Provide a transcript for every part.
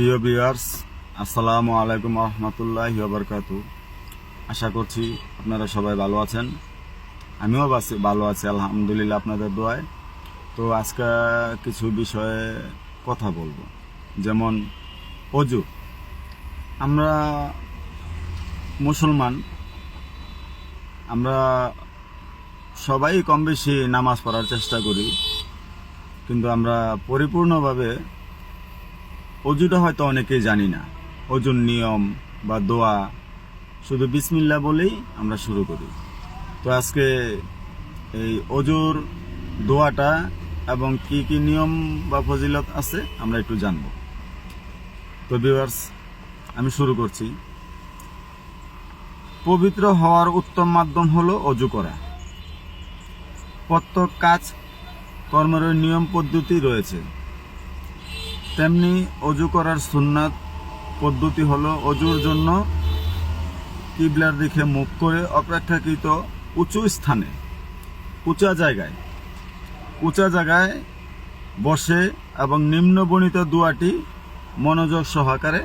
প্রিয় ভিউয়ার্স, আসসালামু আলাইকুম রহমতুল্লাহি ওয়া বারাকাতুহু। আশা করছি আপনারা সবাই ভালো আছেন। আমিও ভালো আছি আলহামদুলিল্লাহ, আপনাদের দোয়ায়। তো আজকে কিছু বিষয়ে কথা বলবো, যেমন অজু। আমরা মুসলমান, আমরা সবাই কম বেশি নামাজ পড়ার চেষ্টা করি, কিন্তু আমরা পরিপূর্ণভাবে অজুটা হয়তো অনেকেই জানি না। অজুর নিয়ম বা দোয়া শুধু বিসমিল্লাহ বলেই আমরা শুরু করি। তো আজকে এই অজুর দোয়াটা এবং কি কি নিয়ম বা ফজিলত আছে আমরা একটু জানব। তো ভিউয়ার্স, আমি শুরু করছি। পবিত্র হওয়ার উত্তম মাধ্যম হলো অজু করা। প্রত্যেক কাজ কর্মের নিয়ম পদ্ধতি রয়েছে, তেমনি অজু করার সুন্নাত পদ্ধতি হলো অজুর জন্য কিবলার দিকে মুখ করে অপেক্ষাকৃত উঁচু স্থানে উঁচা জায়গায় বসে এবং নিম্নবর্ণিত দোয়াটি মনোযোগ সহকারে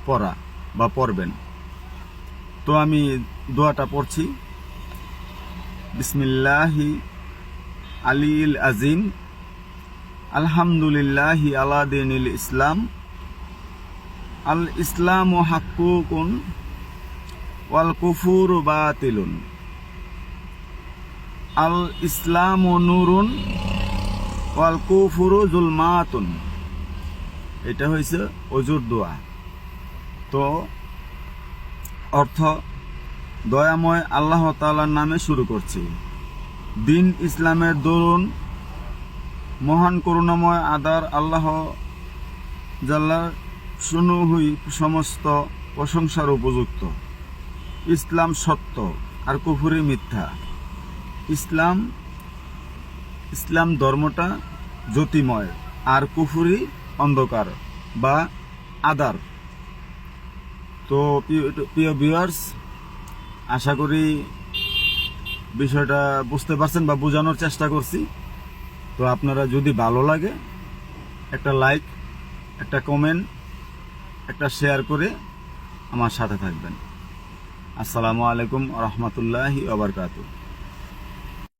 পড়া বা পড়বেন। তো আমি দোয়াটা পড়ছি। বিসমিল্লাহি আলিল আজিম, আলহামদুলিল্লাহি আলা দীনিল ইসলাম, আল ইসলামু হাক্কুকুন ওয়াল কুফুরু বাতিলুন, আল ইসলামু নূরুন ওয়াল কুফুরু জুলমাতুন। এটা হয়েছে অজুর দোয়া। তো অর্থ, দয়াময় আল্লাহ তাআলার নামে শুরু করছি। দিন ইসলামের দরুন মহান করুণাময় আদার আল্লাহ জাল্লা শুনুহুই সমস্ত প্রশংসার উপযুক্ত। ইসলাম সত্য আর কুফরি মিথ্যা। ইসলাম ধর্মটা জ্যোতিময় আর কুফরি অন্ধকার বা আদার। তো প্রিয় ভিউয়ার্স, আশা করি বিষয়টা বুঝতে পারছেন বা বোঝানোর চেষ্টা করছি। তো আপনারা যদি ভালো লাগে একটা লাইক, একটা কমেন্ট, একটা শেয়ার করে আমার সাথে থাকবেন। আসসালামু আলাইকুম রহমতুল্লাহি ওয়া বারাকাতুহু।